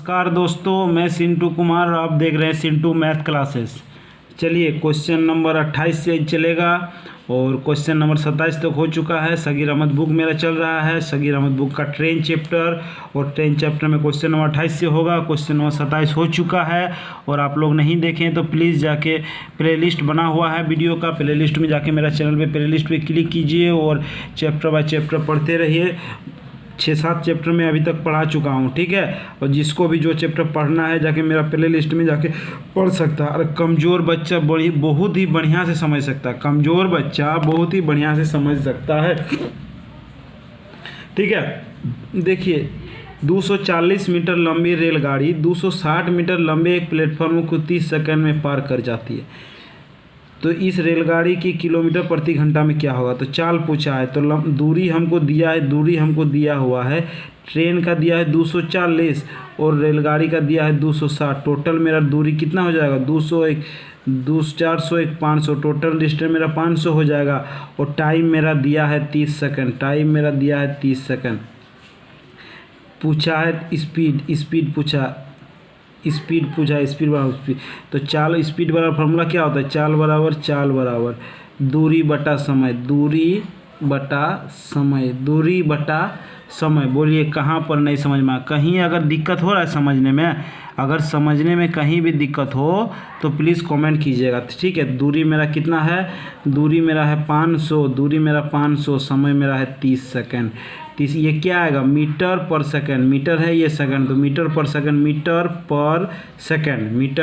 नमस्कार दोस्तों, मैं सिंटू कुमार। आप देख रहे हैं सिंटू मैथ क्लासेस। चलिए क्वेश्चन नंबर 28 से चलेगा और क्वेश्चन नंबर 27 तक हो चुका है। सगीर अहमद बुक मेरा चल रहा है, सगीर अहमद बुक का ट्रेन चैप्टर, और ट्रेन चैप्टर में क्वेश्चन नंबर 28 से होगा। क्वेश्चन नंबर 27 हो चुका है और आप लोग नहीं देखें तो प्लीज़ जाके प्लेलिस्ट बना हुआ है वीडियो का, प्लेलिस्ट में जाके मेरा चैनल पे प्लेलिस्ट पे क्लिक कीजिए और चैप्टर बाय चैप्टर पढ़ते रहिए। 6-7 चैप्टर में अभी तक पढ़ा चुका हूँ, ठीक है। और जिसको भी जो चैप्टर पढ़ना है जाके मेरा प्ले लिस्ट में जाके पढ़ सकता है। और कमज़ोर बच्चा बहुत ही बढ़िया से समझ सकता है, कमज़ोर बच्चा बहुत ही बढ़िया से समझ सकता है, ठीक है। देखिए 240 मीटर लंबी रेलगाड़ी 260 मीटर लंबे एक प्लेटफॉर्म को 30 सेकंड में पार कर जाती है। तो इस रेलगाड़ी की किलोमीटर प्रति घंटा में क्या होगा। तो चाल पूछा है, तो दूरी हमको दिया हुआ है। ट्रेन का दिया है 240 और रेलगाड़ी का दिया है 260। टोटल मेरा दूरी कितना हो जाएगा, 201, 401, 500। टोटल डिस्टेंस मेरा 500 हो जाएगा। और टाइम मेरा दिया है 30 सेकंड, पूछा है स्पीड बराबर स्पीड। तो चाल स्पीड बराबर फार्मूला क्या होता है, चाल बराबर दूरी बटा समय। बोलिए कहाँ पर नहीं समझ में, कहीं अगर दिक्कत हो रहा है समझने में, अगर समझने में कहीं भी दिक्कत हो तो प्लीज़ कमेंट कीजिएगा, ठीक है। दूरी मेरा कितना है, दूरी मेरा है 500, समय मेरा है 30 सेकंड। ये क्या आएगा, मीटर पर सेकंड, मीटर है ये सेकंड, तो मीटर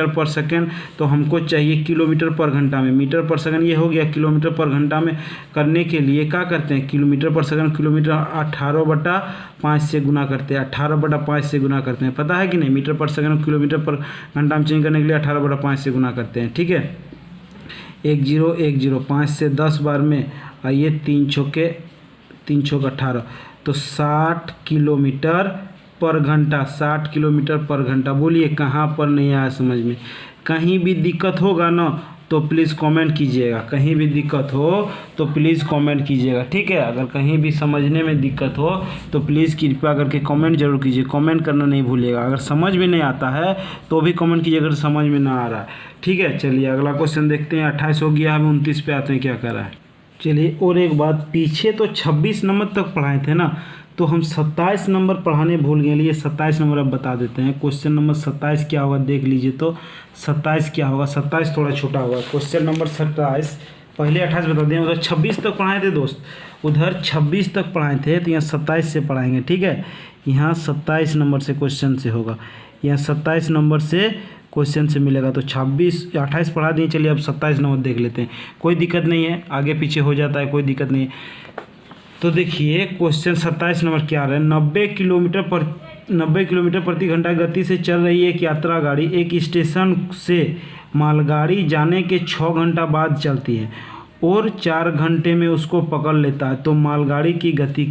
पर सेकंड। तो हमको चाहिए किलोमीटर पर घंटा में। मीटर पर सेकंड ये हो गया, किलोमीटर पर घंटा में करने के लिए क्या करते हैं, किलोमीटर पर सेकंड, किलोमीटर 18/5 से गुना करते हैं, 18/5 से गुना करते हैं, पता है कि नहीं। मीटर पर सेकंड किलोमीटर पर घंटा में चेंज करने के लिए 18/5 से गुना करते हैं, ठीक है। 1 0 1 0, 5 से 10 बार में आइए, 3 छक्के 18, तो 60 किलोमीटर पर घंटा। बोलिए कहाँ पर नहीं आया समझ में। कहीं भी दिक्कत होगा ना तो प्लीज़ कमेंट कीजिएगा, कहीं भी दिक्कत हो तो प्लीज़ कमेंट कीजिएगा, ठीक है। अगर कहीं भी समझने में दिक्कत हो तो प्लीज़ कृपया करके कमेंट जरूर कीजिए, कमेंट करना नहीं भूलिएगा। अगर समझ में नहीं आता है तो भी कमेंट कीजिए अगर समझ में ना आ रहा है, ठीक है। चलिए अगला क्वेश्चन देखते हैं। 28 हो गया, हम 29 पे आते हैं, क्या कर रहा है। चलिए और एक बात, पीछे तो 26 नंबर तक पढ़ाए थे ना, तो हम 27 नंबर पढ़ाने भूल गए। लिए 27 नंबर अब बता देते हैं। क्वेश्चन नंबर 27 क्या होगा देख लीजिए। तो 27 क्या होगा, 27 थोड़ा छोटा होगा। क्वेश्चन नंबर 27, पहले 28 बता दें, उधर 26 तक पढ़ाए थे दोस्त, उधर 26 तक पढ़ाए थे, तो यहाँ 27 से पढ़ाएंगे, ठीक है। यहाँ 27 नंबर से क्वेश्चन से होगा, यहाँ 27 नंबर से क्वेश्चन से मिलेगा। तो 28 पढ़ा दिए, चलिए अब 27 नंबर देख लेते हैं। कोई दिक्कत नहीं है, आगे पीछे हो जाता है, कोई दिक्कत नहीं है। तो देखिए क्वेश्चन 27 नंबर क्या आ रहा है। 90 किलोमीटर प्रति घंटा गति से चल रही एक यात्रा गाड़ी एक स्टेशन से मालगाड़ी जाने के 6 घंटा बाद चलती है और 4 घंटे में उसको पकड़ लेता है। तो मालगाड़ी की गति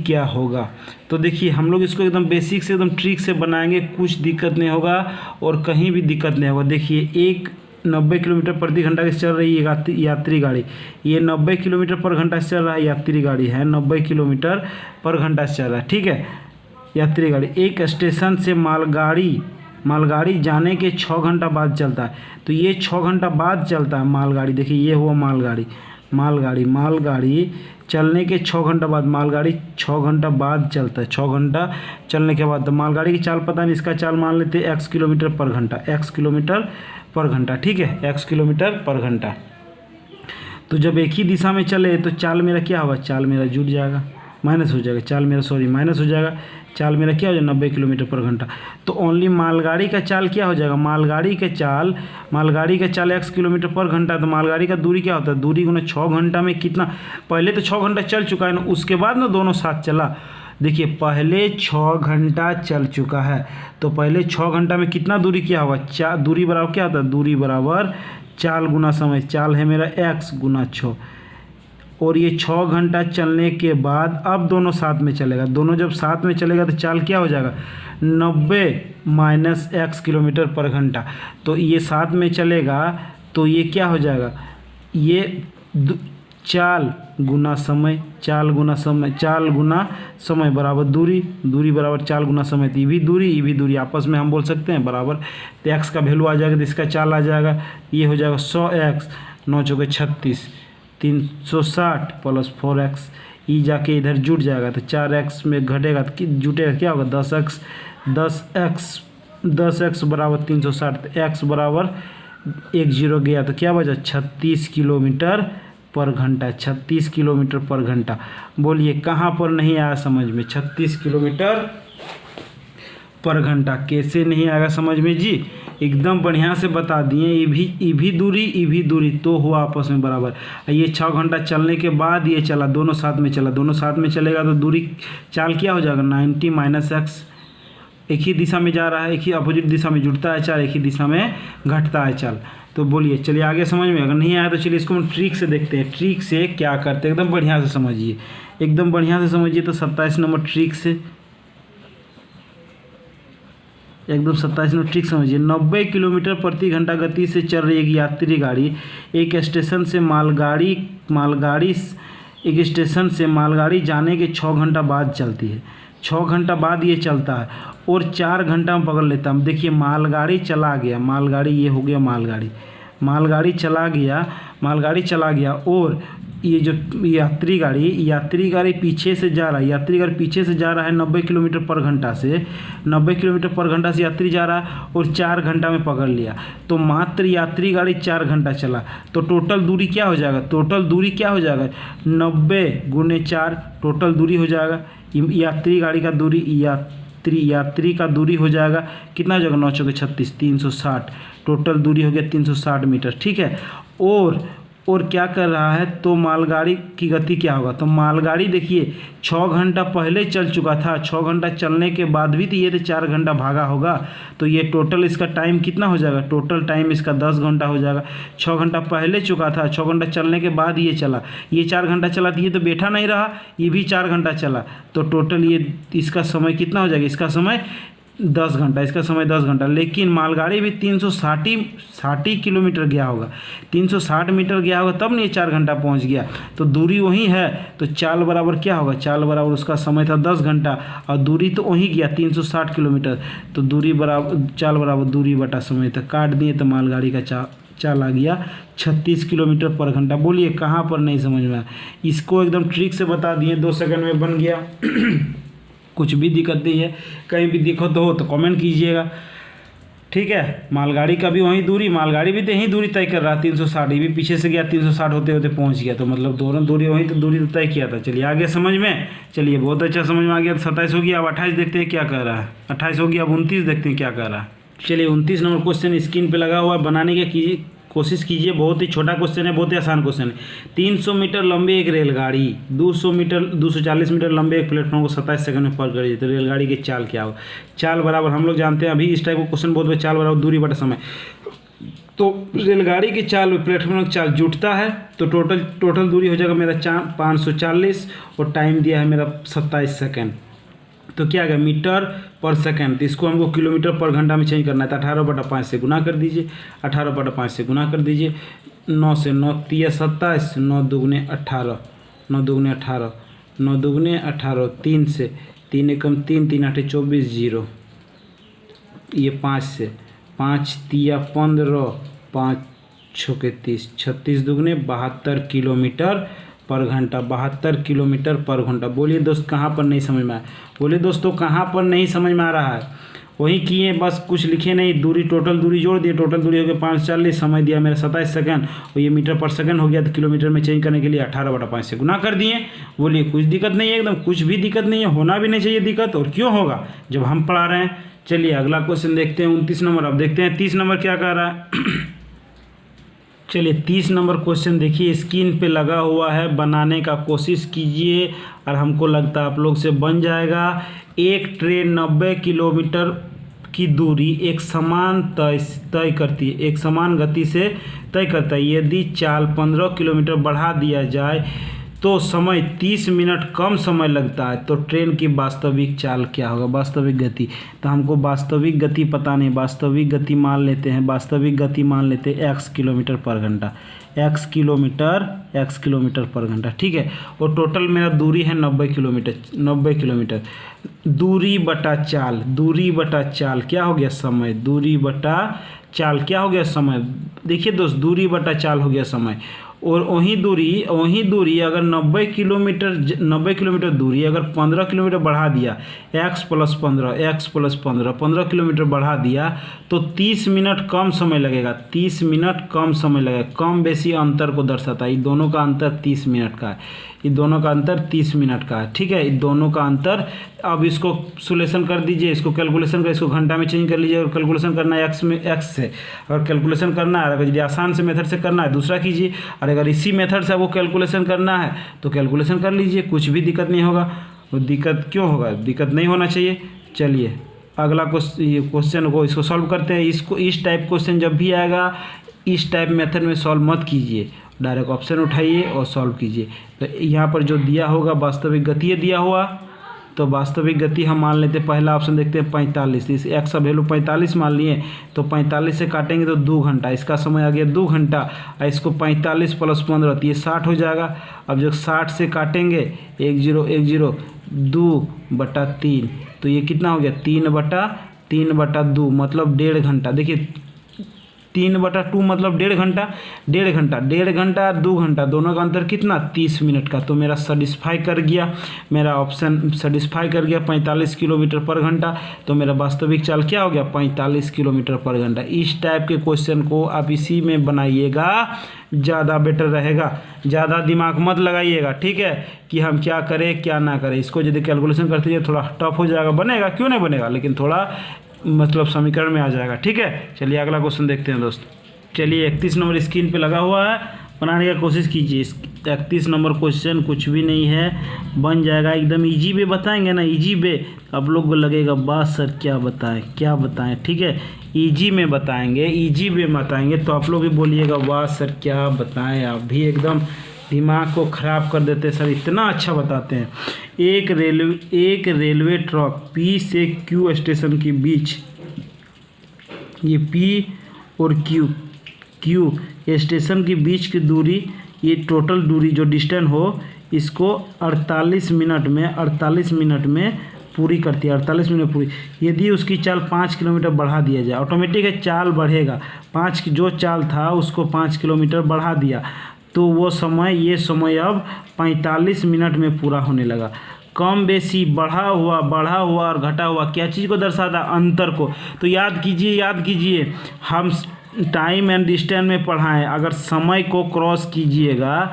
क्या होगा। तो देखिए हम लोग इसको एकदम बेसिक से एकदम ट्रिक से बनाएंगे, कुछ दिक्कत नहीं होगा और कहीं भी दिक्कत नहीं होगा। देखिए एक 90 किलोमीटर प्रति घंटा से चल रही है यात्री गाड़ी, ये 90 किलोमीटर पर घंटा से चल रहा है, यात्री गाड़ी है 90 किलोमीटर पर घंटा से चल रहा है, ठीक है। यात्री गाड़ी एक स्टेशन से मालगाड़ी जाने के 6 घंटा बाद चलता है। तो ये 6 घंटा बाद चलता है मालगाड़ी। देखिए ये हुआ मालगाड़ी चलने के 6 घंटा बाद, मालगाड़ी 6 घंटा बाद चलता है, 6 घंटा चलने के बाद। तो मालगाड़ी की चाल पता नहीं, इसका चाल मान लेते हैं x किलोमीटर पर घंटा, ठीक है, x किलोमीटर पर घंटा। तो जब एक ही दिशा में चले तो चाल मेरा क्या होगा, चाल मेरा जुड़ जाएगा, माइनस हो जाएगा, चाल मेरा क्या हो जाएगा 90 किलोमीटर पर घंटा। तो ओनली मालगाड़ी का चाल क्या हो जाएगा, मालगाड़ी का चाल x किलोमीटर पर घंटा। तो मालगाड़ी का दूरी क्या होता है, दूरी गुना 6 घंटा में कितना, पहले तो 6 घंटा चल चुका है ना, उसके बाद ना दोनों साथ चला। देखिए पहले 6 घंटा चल चुका है, तो पहले 6 घंटा में कितना दूरी क्या होगा, दूरी बराबर क्या होता है, दूरी बराबर चाल गुना समय। चाल है मेरा x गुना 6, और ये 6 घंटा चलने के बाद अब दोनों साथ में चलेगा। दोनों जब साथ में चलेगा तो चाल क्या हो जाएगा, 90 माइनस x किलोमीटर पर घंटा। तो ये साथ में चलेगा तो ये क्या हो जाएगा, ये चाल गुना समय, चाल गुना समय, चाल गुना समय बराबर दूरी, दूरी बराबर चाल गुना समय। तो ये भी दूरी आपस में हम बोल सकते हैं बराबर। तो एक्स का वैल्यू आ जाएगा तो इसका चाल आ जाएगा, ये हो जाएगा 100x, 9 चौके 36, 360 प्लस 4x, ई जाके इधर जुट जाएगा तो 4x में घटेगा तो जुटेगा क्या होगा 10x, 10x बराबर 360, तो x बराबर 10 गया तो क्या बचा 36 किलोमीटर पर घंटा, 36 किलोमीटर पर घंटा। बोलिए कहाँ पर नहीं आया समझ में 36 किलोमीटर पर घंटा, कैसे नहीं आएगा समझ में जी? एकदम बढ़िया से बता दिए। ये भी दूरी तो हुआ आपस में बराबर। ये 6 घंटा चलने के बाद ये चला, दोनों साथ में चला, दोनों साथ में चलेगा तो दूरी चाल क्या हो जाएगा 90 माइनस एक्स। एक ही दिशा में जा रहा है, एक ही अपोजिट दिशा में जुड़ता है चाल, एक ही दिशा में घटता है चाल। तो बोलिए चलिए आगे समझ में। अगर नहीं आया तो चलिए इसको हम ट्रिक से देखते हैं। ट्रिक से क्या करते हैं एकदम बढ़िया से समझिए, एकदम बढ़िया से समझिए। तो 27 नंबर ट्रिक से एकदम 27 नंबर ट्रिक समझिए। 90 किलोमीटर प्रति घंटा गति से चल रही एक यात्री गाड़ी एक स्टेशन से मालगाड़ी जाने के 6 घंटा बाद चलती है। 6 घंटा बाद ये चलता है और 4 घंटा में पकड़ लेता है। देखिए मालगाड़ी चला गया, मालगाड़ी ये हो गया मालगाड़ी चला गया और ये जो यात्री गाड़ी पीछे से जा रहा है 90 किलोमीटर पर घंटा से, 90 किलोमीटर पर घंटा से यात्री जा रहा है और 4 घंटा में पकड़ लिया। तो मात्र यात्री गाड़ी 4 घंटा चला तो टोटल दूरी क्या हो जाएगा 90 गुने 4 टोटल दूरी हो जाएगा। यात्री गाड़ी का दूरी यात्री का दूरी हो जाएगा कितना हो जाएगा 9 चौके 36, 360 टोटल दूरी हो गया 360 मीटर। ठीक है। और क्या कर रहा है तो मालगाड़ी की गति क्या होगा तो मालगाड़ी देखिए 6 घंटा पहले चल चुका था, 6 घंटा चलने के बाद भी तो ये तो 4 घंटा भागा होगा। तो ये टोटल इसका टाइम कितना हो जाएगा टोटल टाइम इसका 10 घंटा हो जाएगा। 6 घंटा पहले चुका था, 6 घंटा चलने के बाद ये चला, ये 4 घंटा चला तो ये तो बैठा नहीं रहा, ये भी 4 घंटा चला। तो टोटल ये इसका समय कितना हो जाएगा इसका समय 10 घंटा, इसका समय 10 घंटा। लेकिन मालगाड़ी भी 360 किलोमीटर गया होगा, 360 मीटर गया होगा तब नहीं 4 घंटा पहुंच गया। तो दूरी वही है तो चाल बराबर क्या होगा चाल बराबर उसका समय था 10 घंटा और दूरी तो वहीं गया 360 किलोमीटर। तो दूरी बराबर चाल बराबर दूरी बटा समय था, काट दिए तो मालगाड़ी का चाल आ गया 36 किलोमीटर पर घंटा। बोलिए कहाँ पर नहीं समझ में आया? इसको एकदम ट्रिक से बता दिए, 2 सेकंड में बन गया। कुछ भी दिक्कत नहीं है, कहीं भी दिक्कत हो तो कमेंट कीजिएगा। ठीक है। मालगाड़ी का भी वही दूरी, मालगाड़ी भी तो यही दूरी तय कर रहा है 360, ये भी पीछे से गया 360 होते होते पहुंच गया। तो मतलब दोनों दूरी वही तो दूरी तो तय किया था। चलिए आगे समझ में, चलिए बहुत अच्छा समझ में आ गया। 27 हो गया, अब 28 देखते हैं क्या कर रहा है। 28 हो गया, अब 29 देखते हैं क्या कर रहा है। चलिए 29 नंबर क्वेश्चन स्क्रीन पर लगा हुआ है, बनाने की कोशिश कीजिए। बहुत ही छोटा क्वेश्चन है, बहुत ही आसान क्वेश्चन है। 300 मीटर लंबी एक रेलगाड़ी 240 मीटर लंबे एक प्लेटफॉर्म को 27 सेकंड में पार कर रही है। तो रेलगाड़ी की चाल क्या हो? चाल बराबर हम लोग जानते हैं, अभी इस टाइप का क्वेश्चन बहुत चाल बराबर दूरी बटा समय। तो रेलगाड़ी की चाल प्लेटफॉर्म की चाल जुटता है तो टोटल दूरी हो जाएगा मेरा 540 और टाइम दिया है मेरा 27 सेकेंड। तो क्या गया मीटर पर सेकंड, तो इसको हमको किलोमीटर पर घंटा में चेंज करना है। तो 18/5 से गुना कर दीजिए, 18/5 से गुना कर दीजिए। 9 से 9 3 27, 9 दूगुने 18, 9 दूगुने 18, 9 दूगुने 18, 3 से 3 एकम 3, 3 8 24 0, ये 5 से 5 3 15, 5 6 30, 36 दूगुने 72 किलोमीटर पर घंटा, 72 किलोमीटर पर घंटा। बोलिए दोस्त कहाँ पर नहीं समझ में आया? बोलिए दोस्तों कहाँ पर नहीं समझ में आ रहा है? वही किए, बस कुछ लिखे नहीं। दूरी टोटल दूरी जोड़ दिए, टोटल दूरी हो गया 540, समय दिया मेरा 27 सेकंड और ये मीटर पर सेकंड हो गया। तो किलोमीटर में चेंज करने के लिए 18/5 से गुना कर दिए। बोलिए कुछ दिक्कत नहीं है, एकदम कुछ भी दिक्कत नहीं है, होना भी नहीं चाहिए दिक्कत। और क्यों होगा जब हम पढ़ा रहे हैं। चलिए अगला क्वेश्चन देखते हैं 29 नंबर। अब देखते हैं 30 नंबर क्या कह रहा है। चलिए 30 नंबर क्वेश्चन देखिए, स्क्रीन पे लगा हुआ है, बनाने का कोशिश कीजिए और हमको लगता है आप लोग से बन जाएगा। एक ट्रेन 90 किलोमीटर की दूरी एक समान तय करती है, एक समान गति से तय करता है। यदि चाल 15 किलोमीटर बढ़ा दिया जाए तो समय 30 मिनट कम समय लगता है, तो ट्रेन की वास्तविक चाल क्या होगा, वास्तविक गति। तो हमको वास्तविक गति पता नहीं, वास्तविक गति मान लेते हैं, वास्तविक गति मान लेते हैं x किलोमीटर पर घंटा, x किलोमीटर पर घंटा, ठीक है। और टोटल मेरा दूरी है 90 किलोमीटर। दूरी बटा चाल क्या हो गया, समय। दूरी बटा चाल क्या हो गया, समय। देखिए दोस्त, दूरी बटा चाल हो गया समय। और वही दूरी अगर 90 किलोमीटर दूरी अगर 15 किलोमीटर बढ़ा दिया, x प्लस 15 किलोमीटर बढ़ा दिया, तो 30 मिनट कम समय लगेगा, 30 मिनट कम समय लगेगा। कम बेसी अंतर को दर्शाता है। इन दोनों का अंतर 30 मिनट का है, इन दोनों का अंतर 30 मिनट का है, ठीक है। इन दोनों का अंतर, अब इसको सुलेशन कर दीजिए, इसको कैलकुलेशन कर, इसको घंटा में चेंज कर लीजिए। अगर कैलकुलेशन करना है x से, अगर कैलकुलेशन करना है, अगर यदि आसान से मेथड से करना है दूसरा कीजिए, और अगर इसी मेथड से आपको कैलकुलेशन करना है तो कैलकुलेशन कर लीजिए, कुछ भी दिक्कत नहीं होगा। वो दिक्कत क्यों होगा, दिक्कत नहीं होना चाहिए। चलिए अगला क्वेश्चन को इसको सॉल्व करते हैं। इसको इस टाइप क्वेश्चन जब भी आएगा, इस टाइप मेथड में सॉल्व मत कीजिए, डायरेक्ट ऑप्शन उठाइए और सॉल्व कीजिए। तो यहाँ पर जो दिया होगा वास्तविक गति दिया हुआ, तो वास्तविक गति हम मान लेते हैं, पहला ऑप्शन देखते हैं 45। इस x का वैल्यू 45 मान लिए, तो 45 से काटेंगे तो 2 घंटा, इसका समय आ गया 2 घंटा। और इसको 45 प्लस 15 तो ये 60 हो जाएगा। अब जब 60 से काटेंगे 10 2/3, तो ये कितना हो गया, 3/2 मतलब 1.5 घंटा। देखिए 3/2 मतलब 1.5 घंटा, 1.5 घंटा 2 घंटा, दोनों का अंतर कितना, 30 मिनट का। तो मेरा सेटिस्फाई कर गया, मेरा ऑप्शन सेटिस्फाई कर गया 45 किलोमीटर पर घंटा। तो मेरा वास्तविक चाल क्या हो गया, 45 किलोमीटर पर घंटा। इस टाइप के क्वेश्चन को आप इसी में बनाइएगा, ज़्यादा बेटर रहेगा। ज़्यादा दिमाग मत लगाइएगा, ठीक है, कि हम क्या करें क्या ना करें। इसको यदि कैलकुलेशन करते हैं थोड़ा टफ हो जाएगा, बनेगा क्यों नहीं बनेगा, लेकिन थोड़ा मतलब समीकरण में आ जाएगा, ठीक है। चलिए अगला क्वेश्चन देखते हैं दोस्त। चलिए 31 नंबर स्क्रीन पे लगा हुआ है, बनाने की कोशिश कीजिए। 31 नंबर क्वेश्चन कुछ भी नहीं है, बन जाएगा एकदम इजी वे बताएंगे ना, इजी वे। आप लोग को लगेगा बात सर क्या बताएं, ठीक है, इजी में बताएंगे, इजी वे बताएंगे, तो आप लोग भी बोलिएगा वाह सर क्या बताएं। आप भी एकदम दिमाग को ख़राब कर देते सर, इतना अच्छा बताते हैं। एक रेलवे ट्रैक P से Q स्टेशन के बीच, ये P और Q स्टेशन के बीच की दूरी, ये टोटल दूरी जो डिस्टेंस हो, इसको 48 मिनट में पूरी करती है, 48 मिनट पूरी। यदि उसकी चाल 5 किलोमीटर बढ़ा दिया जाए, ऑटोमेटिक है चाल बढ़ेगा, 5 जो चाल था उसको 5 किलोमीटर बढ़ा दिया, तो वो ये समय अब 45 मिनट में पूरा होने लगा। कम बेसी बढ़ा हुआ और घटा हुआ क्या चीज़ को दर्शाता, अंतर को। तो याद कीजिए हम टाइम एंड डिस्टेंस में पढ़ाएं। अगर समय को क्रॉस कीजिएगा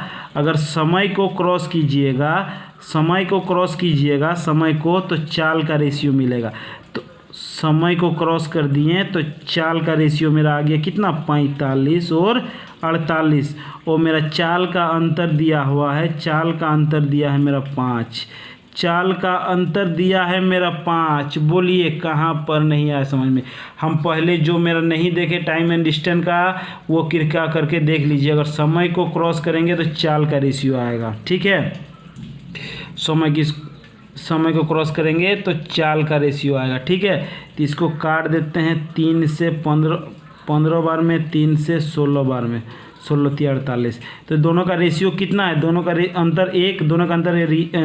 समय को, तो चाल का रेशियो मिलेगा। तो समय को क्रॉस कर दिए तो चाल का रेशियो मेरा आ गया कितना, 45 और 48। और मेरा चाल का अंतर दिया हुआ है, चाल का अंतर दिया है मेरा 5। बोलिए कहाँ पर नहीं आया समझ में। हम पहले जो मेरा नहीं देखे टाइम एंड डिस्टेंस का, वो कृपया करके देख लीजिए। अगर समय को क्रॉस करेंगे तो चाल का रेशियो आएगा, ठीक है। समय को क्रॉस करेंगे तो चाल का रेशियो आएगा, ठीक है। तो इसको काट देते हैं 3 से 15 बार में, 3 से 16 बार में, 16 3 48। तो दोनों का रेशियो कितना है, दोनों का अंतर 1, दोनों का अंतर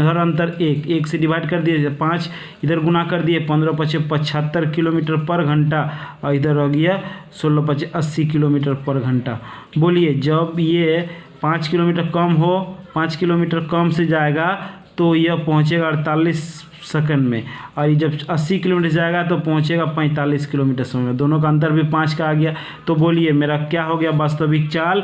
हर अंतर 1 से डिवाइड कर दिए, 5 इधर गुना कर दिए, 15 × 5 = 75 किलोमीटर पर घंटा, और इधर हो गया 16 × 5 = 80 किलोमीटर पर घंटा। बोलिए जब ये 5 किलोमीटर कम हो, 5 किलोमीटर कम से जाएगा तो यह पहुँचेगा 48 सेकंड में, और जब 80 किलोमीटर जाएगा तो पहुंचेगा 45 किलोमीटर समय में। दोनों का अंतर भी 5 का आ गया। तो बोलिए मेरा क्या हो गया वास्तविक चाल,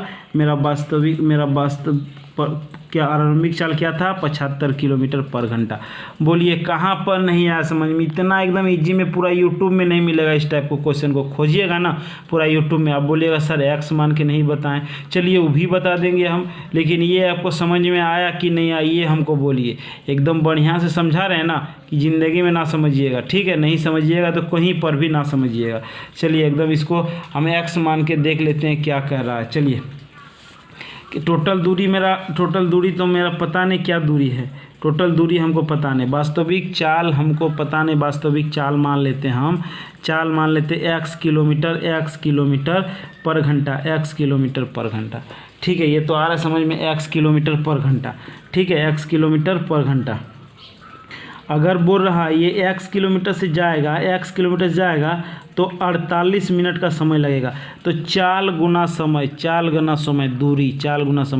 क्या आरंभिक चाल क्या था, 75 किलोमीटर पर घंटा। बोलिए कहाँ पर नहीं आया समझ में। इतना एकदम इजी में पूरा यूट्यूब में नहीं मिलेगा। इस टाइप को क्वेश्चन को खोजिएगा ना पूरा यूट्यूब में, आप बोलिएगा सर एक्स मान के नहीं बताएं। चलिए वो भी बता देंगे हम, लेकिन ये आपको समझ में आया कि नहीं आया ये हमको बोलिए। एकदम बढ़िया से समझा रहे हैं ना, कि ज़िंदगी में ना समझिएगा, ठीक है। नहीं समझिएगा तो कहीं पर भी ना समझिएगा। चलिए एकदम इसको हम एक्स मान के देख लेते हैं क्या कह रहा है। चलिए टोटल दूरी तो मेरा पता नहीं क्या दूरी है, टोटल दूरी हमको पता नहीं, वास्तविक चाल हमको पता नहीं, वास्तविक चाल मान लेते हैं हम, चाल मान लेते x किलोमीटर पर घंटा, x किलोमीटर पर घंटा। ठीक है, ये तो आ रहा है समझ में, x किलोमीटर पर घंटा। ठीक है, x किलोमीटर पर घंटा। अगर बोल रहा है ये x किलोमीटर से जाएगा तो 48 मिनट का समय लगेगा। तो चाल गुना समय दूरी,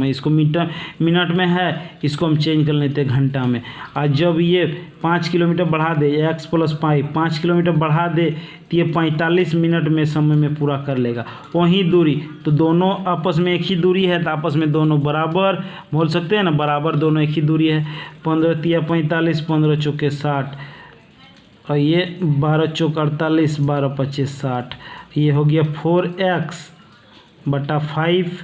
इसको मिनट में है, इसको हम चेंज कर लेते हैं घंटा में। और जब ये 5 किलोमीटर बढ़ा दे, x प्लस 5 किलोमीटर बढ़ा दे तो ये 45 मिनट में समय में पूरा कर लेगा। वहीं दूरी, तो दोनों आपस में एक ही दूरी है, तो आपस में दोनों बराबर बोल सकते हैं ना, बराबर दोनों एक ही दूरी है। 15 तिया 45, 15 चौके 60, और ये 12 चौक 48, 12 पच्चीस 60। ये हो गया 4x बटा 5,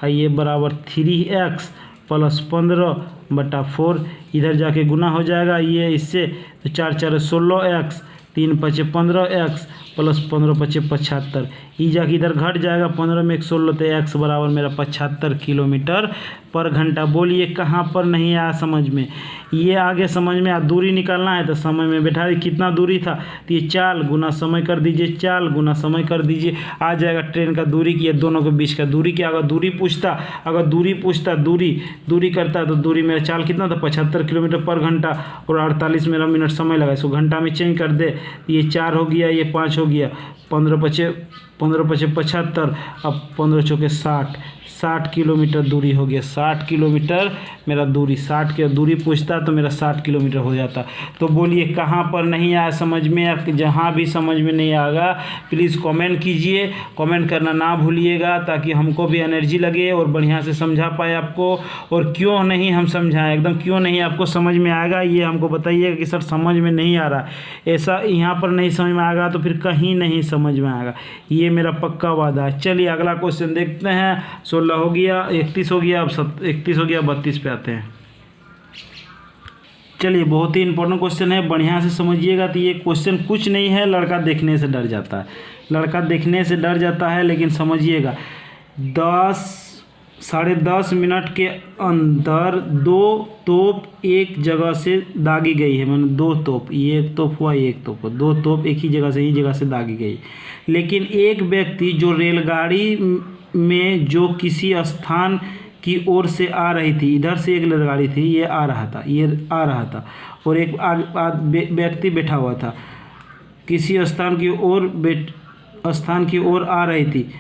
और ये बराबर 3x प्लस 15 बटा 4। इधर जाके गुना हो जाएगा ये इससे, तो 4 4 16x, 3 5 15x प्लस 15 5 75। ये जाके इधर घट जाएगा, 15 में 1 16, तो x बराबर मेरा 75 किलोमीटर पर घंटा। बोलिए कहाँ पर नहीं आया समझ में? ये आगे समझ में, दूरी निकालना है तो समय में बैठा दी, कितना दूरी था, तो ये चाल गुना समय कर दीजिए, चाल गुना समय कर दीजिए, आ जाएगा ट्रेन का दूरी की, ये दोनों के बीच का दूरी क्या। अगर दूरी पूछता दूरी करता तो दूरी मेरा चाल कितना था, 75 किलोमीटर पर घंटा, और 48 मेरा मिनट समय लगा। इसको घंटा में चेंज कर दे, ये 4 हो गया, ये 5 हो गया, 15 5 75, अब 15 चौके 60 किलोमीटर दूरी हो गया। 60 किलोमीटर मेरा दूरी, 60 की दूरी पूछता तो मेरा 60 किलोमीटर हो जाता। तो बोलिए कहाँ पर नहीं आया समझ में? आपके जहाँ भी समझ में नहीं आएगा प्लीज़ कमेंट कीजिए, कमेंट करना ना भूलिएगा, ताकि हमको भी एनर्जी लगे और बढ़िया से समझा पाए आपको। और क्यों नहीं हम समझाएं, एकदम क्यों नहीं आपको समझ में आएगा ये हमको बताइएगा कि सर समझ में नहीं आ रहा, ऐसा यहाँ पर नहीं समझ में आएगा तो फिर कहीं नहीं समझ में आएगा, ये मेरा पक्का वादा है। चलिए अगला क्वेश्चन देखते हैं। 16 हो गया, 31 हो गया, अब 31 हो गया, 32 पे आते हैं। चलिए बहुत ही इंपॉर्टेंट क्वेश्चन है, बढ़िया से समझिएगा। तो ये क्वेश्चन कुछ नहीं है, लड़का देखने से डर जाता है, लेकिन समझिएगा 10-10.5 मिनट के अंदर 2 तोप एक जगह से दागी गई है, मैंने 2 तोप, ये एक तोप हुआ, ये एक तोप हुआ, 2 तोप एक ही जगह से दागी गई। लेकिन एक व्यक्ति जो रेलगाड़ी में जो किसी स्थान की ओर से आ रही थी, इधर से एक रेलगाड़ी थी, ये आ रहा था और एक व्यक्ति बैठा हुआ था, किसी स्थान की ओर आ रही थी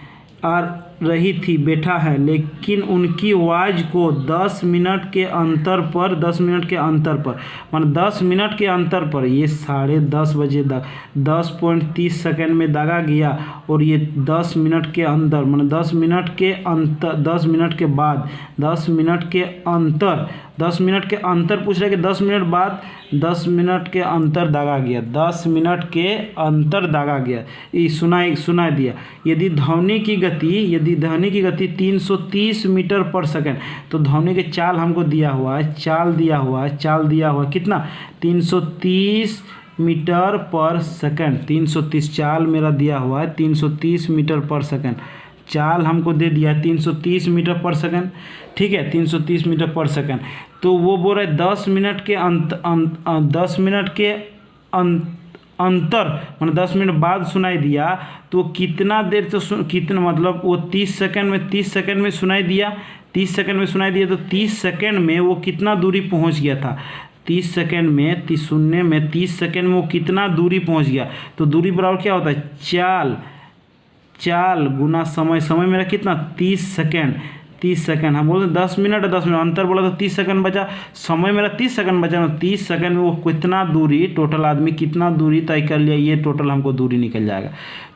बैठा है, लेकिन उनकी आवाज़ को 10 मिनट के अंतर पर, मान 10 मिनट के अंतर पर, ये 10:30 बजे 10.30 सेकंड में दागा गया, और ये 10 मिनट के अंदर, मान 10 मिनट के अंतर पूछ रहे कि 10 मिनट बाद 10 मिनट के अंतर दागा गया, 10 मिनट के अंतर दागा गया, ये सुनाई दिया। यदि ध्वनि की गति 330 मीटर पर सेकंड, तो ध्वनि के चाल हमको दिया हुआ है, चाल दिया हुआ कितना, 330 मीटर पर सेकंड, 330 चाल मेरा दिया हुआ है, 330 मीटर पर सेकंड, चाल हमको दे दिया है 330 मीटर पर सेकंड। ठीक है, 330 मीटर पर सेकंड। तो वो बोल रहे 10 मिनट के अंतर मैंने 10 मिनट बाद सुनाई दिया, तो कितना देर से कितना, मतलब वो 30 सेकंड में सुनाई दिया, 30 सेकंड में सुनाई दिया, तो 30 सेकंड में वो कितना दूरी पहुंच गया था, 30 सेकंड में 30 सेकंड में वो कितना दूरी पहुंच गया। तो दूरी बराबर क्या होता है, चाल गुना समय मेरा कितना, 30 सेकंड, हम बोलते 10 मिनट अंतर बोला तो 30 सेकंड बचा, समय मेरा 30 सेकंड बचा, 30 सेकंड में वो कितना दूरी, टोटल आदमी कितना दूरी तय कर लिया, ये टोटल हमको दूरी निकल जाएगा।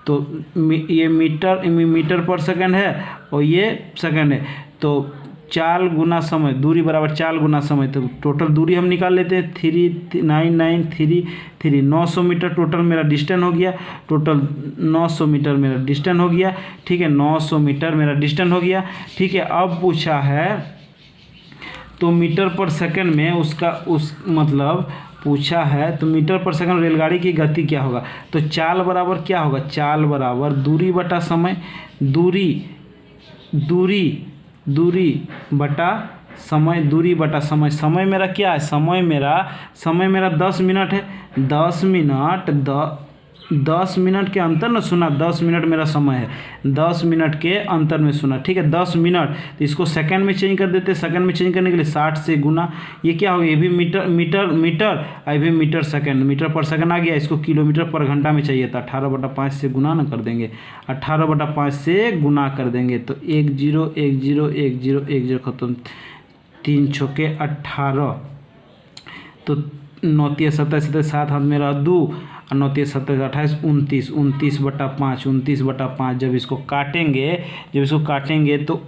तो ये मीटर पर सेकंड है और ये सेकंड है, तो चाल गुना समय, दूरी बराबर चाल गुना समय, तो टोटल दूरी हम निकाल लेते हैं, 39933 900 मीटर टोटल मेरा डिस्टेंस हो गया, टोटल 900 मीटर मेरा डिस्टेंस हो गया। ठीक है, 900 मीटर मेरा डिस्टेंस हो गया। ठीक है, अब पूछा है तो मीटर पर सेकंड में पूछा है तो मीटर पर सेकंड रेलगाड़ी की गति क्या होगा। तो चाल बराबर क्या होगा, चाल बराबर दूरी बटा समय, दूरी दूरी बटा समय, दूरी बटा समय। समय मेरा क्या है, समय मेरा 10 मिनट है। 10 मिनट के अंतर में सुना, 10 मिनट मेरा समय है, 10 मिनट के अंतर में सुना, ठीक है। 10 मिनट, तो इसको सेकंड में चेंज कर देते हैं। सेकंड में चेंज करने के लिए 60 से गुना, ये क्या हो गया, ये भी मीटर, ये भी मीटर सेकंड, मीटर पर सेकंड आ गया। इसको किलोमीटर पर घंटा में चाहिए था, 18/5 से गुना ना कर देंगे, 18/5 से गुना कर देंगे तो 1 0 1 0 1 0 1 0 खत्म, 3 छक्के 18, तो 9 × 7 7 हाथ मेरा 2 और 9 × 7 28 29, 29/5 जब इसको काटेंगे तो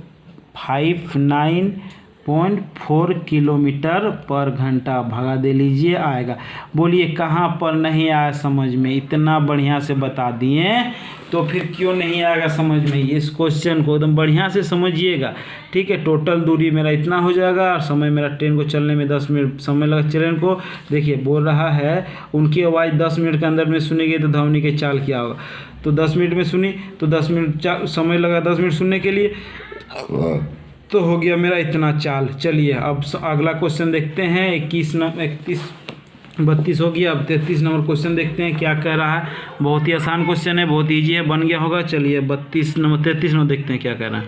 59.4 किलोमीटर पर घंटा भगा दे लीजिए, आएगा। बोलिए कहाँ पर नहीं आया समझ में, इतना बढ़िया से बता दिए तो फिर क्यों नहीं आएगा समझ में। इस क्वेश्चन को एकदम बढ़िया से समझिएगा, ठीक है। टोटल दूरी मेरा इतना हो जाएगा और समय मेरा ट्रेन को चलने में 10 मिनट समय लगा। ट्रेन को देखिए बोल रहा है उनकी आवाज़ 10 मिनट के अंदर में सुनेंगे तो ध्वनि के चाल क्या होगा, तो 10 मिनट में सुनी तो 10 मिनट समय लगा 10 मिनट सुनने के लिए, तो हो गया मेरा इतना चाल। चलिए अब अगला क्वेश्चन देखते हैं। 32 हो गया। अब 33 नंबर क्वेश्चन देखते हैं क्या कह रहा है। बहुत ही आसान क्वेश्चन है, बहुत ईजी है, बन गया होगा। चलिए 33 नंबर देखते हैं क्या कह रहा है।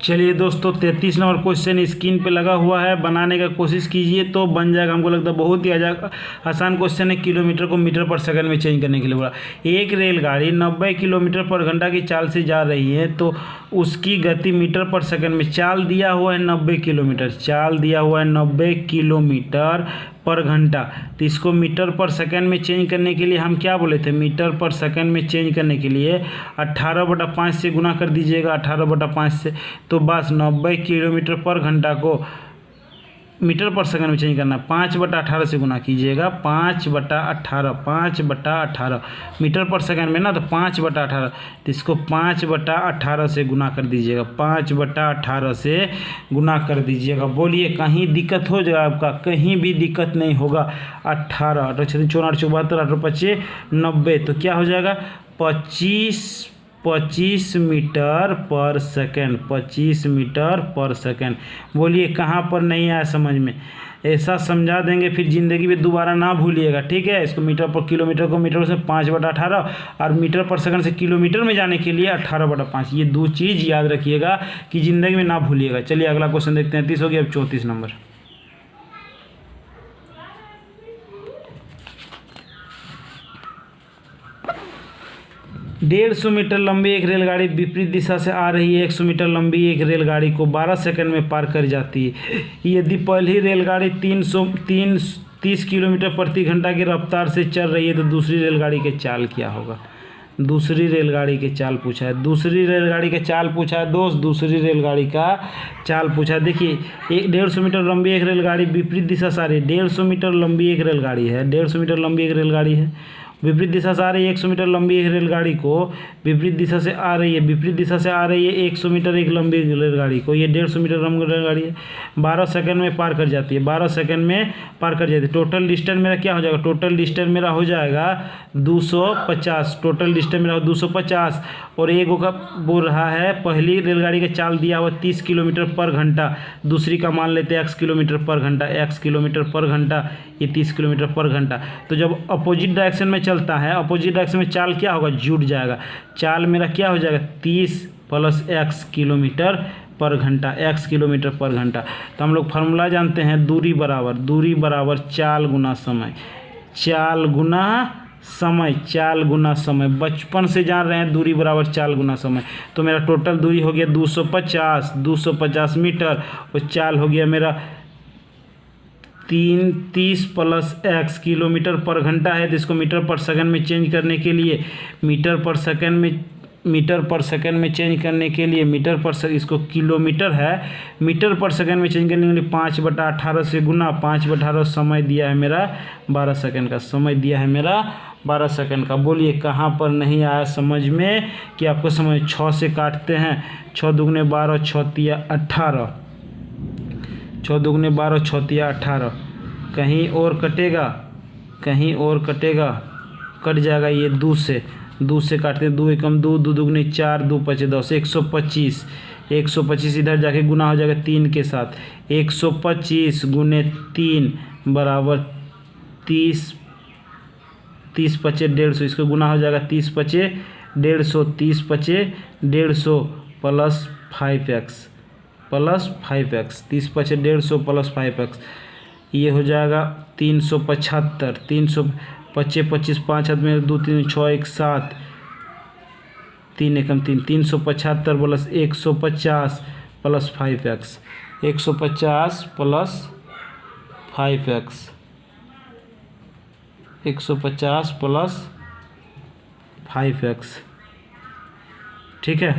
चलिए दोस्तों 33 नंबर क्वेश्चन स्क्रीन पे लगा हुआ है, बनाने का कोशिश कीजिए तो बन जाएगा। हमको लगता है बहुत ही आसान क्वेश्चन है। किलोमीटर को मीटर पर सेकंड में चेंज करने के लिए बोला। एक रेलगाड़ी 90 किलोमीटर पर घंटा की चाल से जा रही है तो उसकी गति मीटर पर सेकंड में, चाल दिया हुआ है 90 किलोमीटर, चाल दिया हुआ है 90 किलोमीटर पर घंटा, तो इसको मीटर पर सेकंड में चेंज करने के लिए हम क्या बोले थे, मीटर पर सेकंड में चेंज करने के लिए 18/5 से गुना कर दीजिएगा, 18/5 से, तो बस 90 किलोमीटर पर घंटा को मीटर पर सेकंड में चेंज करना, 5/18 से गुना कीजिएगा, 5/18 मीटर पर सेकंड में ना, तो 5/18, तो इसको 5/18 से गुना कर दीजिएगा, 5/18 से गुना कर दीजिएगा। बोलिए कहीं दिक्कत हो जाएगा आपका, कहीं भी दिक्कत नहीं होगा। 18 18 64 74 18 25 90, तो क्या हो जाएगा 25 मीटर पर सेकंड, 25 मीटर पर सेकंड। बोलिए कहाँ पर नहीं आया समझ में, ऐसा समझा देंगे फिर ज़िंदगी में दोबारा ना भूलिएगा, ठीक है। इसको मीटर पर किलोमीटर को मीटर से 5/18 और मीटर पर सेकंड से किलोमीटर में जाने के लिए 18/5, ये दो चीज़ याद रखिएगा कि ज़िंदगी में ना भूलिएगा। चलिए अगला क्वेश्चन देखते हैं। 30 हो गया, अब 34 नंबर। 150 मीटर लंबी एक रेलगाड़ी विपरीत दिशा से आ रही है। 100 मीटर लंबी एक रेलगाड़ी को 12 सेकंड में पार कर जाती है। यदि पहली रेलगाड़ी 30 किलोमीटर प्रति घंटा की रफ्तार से चल रही है तो दूसरी रेलगाड़ी के चाल क्या होगा। दूसरी रेलगाड़ी के चाल पूछा है, दूसरी रेलगाड़ी का चाल पूछा है दोस्त, दूसरी रेलगाड़ी का चाल पूछा है। देखिए 150 मीटर लंबी एक रेलगाड़ी विपरीत दिशा से आ रही है। 150 मीटर लंबी एक रेलगाड़ी है, 150 मीटर लंबी एक रेलगाड़ी है, विपरीत दिशा से आ रही है। 100 मीटर लंबी एक रेलगाड़ी को विपरीत दिशा से आ रही है, विपरीत दिशा से आ रही है 100 मीटर एक लंबी रेलगाड़ी को, ये 150 मीटर लंबी रेलगाड़ी है, 12 सेकंड में पार कर जाती है, 12 सेकंड में पार कर जाती है। टोटल डिस्टेंस मेरा क्या हो जाएगा, टोटल डिस्टेंस मेरा हो जाएगा 250, टोटल डिस्टेंस मेरा 250। और एक का बोल रहा है पहली रेलगाड़ी का चाल दिया हुआ 30 किलोमीटर पर घंटा, दूसरी का मान लेते हैं x किलोमीटर पर घंटा, x किलोमीटर पर घंटा, ये 30 किलोमीटर पर घंटा। तो जब अपोजिट डायरेक्शन में चलता है, अपोजिट डायरेक्शन में चाल क्या होगा, जुड़ जाएगा। चाल मेरा क्या हो जाएगा 30 + x किलोमीटर पर घंटा, x किलोमीटर पर घंटा। तो हम लोग फार्मूला जानते हैं, दूरी बराबर चाल गुना समय, चाल गुना समय, चाल गुना समय। बचपन से जान रहे हैं दूरी बराबर चाल गुना समय। तो मेरा टोटल दूरी हो गया 250 मीटर और चाल हो गया मेरा 30 + x किलोमीटर पर घंटा है। तो इसको मीटर पर सेकंड में चेंज करने के लिए मीटर पर सेकंड में चेंज करने के लिए इसको किलोमीटर है, मीटर पर सेकंड में चेंज करने के लिए 5/18 से गुना, 5/18 समय दिया है मेरा 12 सेकंड का, समय दिया है मेरा 12 सेकंड का। बोलिए कहाँ पर नहीं आया समझ में कि आपको समझ। 6 से काटते हैं, 6 दूगुने 12, 6 तिया 18, 6 दूगुने 12, 6 तिया 18। कहीं और कटेगा, कट जाएगा ये 2 से, 2 से काटते हैं, 2 एकम 2, 2 दूगुनी 4, 2 पचे 10, 125। 125 इधर जाके गुना हो जाएगा 3 के साथ। 125 गुने 3 बराबर 30, 30 पचे 150, इसको गुना हो जाएगा 30 पचे 150, 30 पचे 150 प्लस 5x प्लस 5x, 30 पचे 150 प्लस 5x, ये हो जाएगा 375। 300 पचे 25, 5 हाथ में 2 3 6 1 7, 3 एकम 3, 375 plus 150 plus 5x, 150 plus 5x, 150 plus 5x। ठीक है,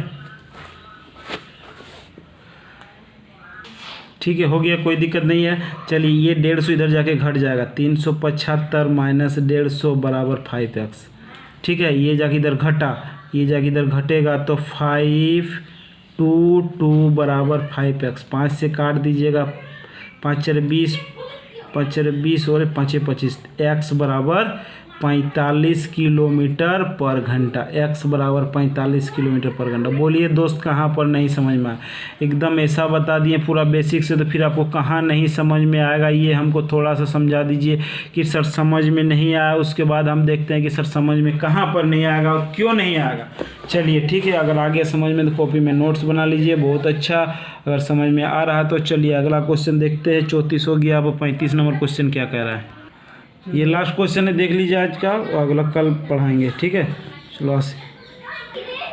ठीक है, हो गया, कोई दिक्कत नहीं है। चलिए ये 150 इधर जाके घट जाएगा, 375 माइनस 150 बराबर 5x। ठीक है, ये जाके इधर घटा, ये जाके इधर घटेगा तो 5 2 2 बराबर 5x। 5 से काट दीजिएगा, 5 4 20, 5 4 20 और 5 25, x बराबर 45 किलोमीटर पर घंटा। x बराबर 45 किलोमीटर पर घंटा। बोलिए दोस्त कहाँ पर नहीं समझ में आया? एकदम ऐसा बता दिए पूरा बेसिक से, तो फिर आपको कहाँ नहीं समझ में आएगा, ये हमको थोड़ा सा समझा दीजिए कि सर समझ में नहीं आया, उसके बाद हम देखते हैं कि सर समझ में कहाँ पर नहीं आएगा और क्यों नहीं आएगा। चलिए ठीक है, अगर आगे समझ में तो कॉपी में नोट्स बना लीजिए, बहुत अच्छा। अगर समझ में आ रहा तो चलिए अगला क्वेश्चन देखते हैं। 34 हो गया, अब 35 नंबर क्वेश्चन क्या कह रहा है। ये लास्ट क्वेश्चन है, देख लीजिए आज का, अगला कल पढ़ाएंगे। ठीक है, चलो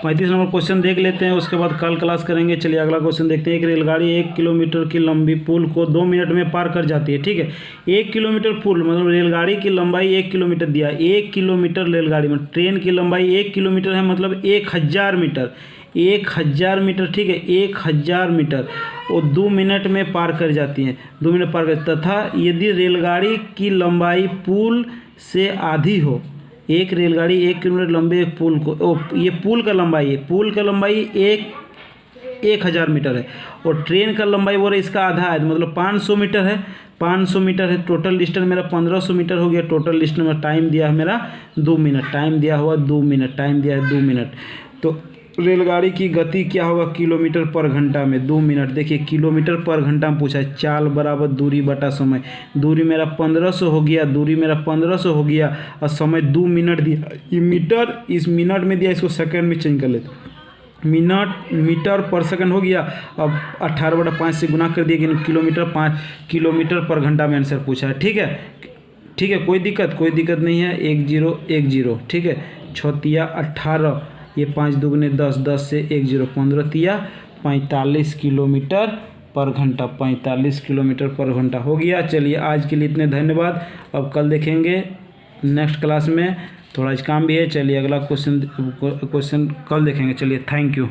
35 नंबर क्वेश्चन देख लेते हैं, उसके बाद कल क्लास करेंगे। चलिए अगला क्वेश्चन देखते हैं। एक रेलगाड़ी 1 किलोमीटर की लंबी पुल को 2 मिनट में पार कर जाती है। ठीक है, 1 किलोमीटर पुल मतलब रेलगाड़ी की लंबाई 1 किलोमीटर दिया। 1 किलोमीटर रेलगाड़ी में, ट्रेन की लंबाई 1 किलोमीटर है, मतलब 1000 मीटर, 1000 मीटर। ठीक है, 1000 मीटर वो 2 मिनट में पार कर जाती हैं, 2 मिनट पार कर। तथा यदि रेलगाड़ी की लंबाई पुल से आधी हो, एक रेलगाड़ी 1 किलोमीटर लंबे एक पुल को, ये पुल का लंबाई है, पुल का लंबाई 1000 मीटर है और ट्रेन का लंबाई बोल रहे इसका आधा है, मतलब 500 मीटर है। 500 मीटर है, टोटल डिस्टेंस मेरा 1500 मीटर हो गया। टोटल डिस्टेंस में टाइम दिया है मेरा 2 मिनट, टाइम दिया हुआ 2 मिनट, टाइम दिया है 2 मिनट। तो रेलगाड़ी की गति क्या होगा किलोमीटर पर घंटा में, 2 मिनट। देखिए किलोमीटर पर घंटा में पूछा है, चाल बराबर दूरी बटा समय। दूरी मेरा 1500 हो गया, दूरी मेरा 1500 हो गया और समय 2 मिनट दिया। ये मीटर इस मिनट में दिया, इसको सेकंड में चेंज कर लेते। मिनट मीटर पर सेकंड हो गया। अब 18/5 से गुना कर दिया कि किलोमीटर पर घंटा में आंसर पूछा है। ठीक है, ठीक है, कोई दिक्कत नहीं है। 1010। ठीक है, 6 तिया 18, ये 5 दूगुने 10, 10 से 10 15 तिया 45 किलोमीटर पर घंटा, 45 किलोमीटर पर घंटा हो गया। चलिए आज के लिए इतने, धन्यवाद। अब कल देखेंगे नेक्स्ट क्लास में, थोड़ा काम भी है। चलिए अगला क्वेश्चन कल देखेंगे। चलिए थैंक यू।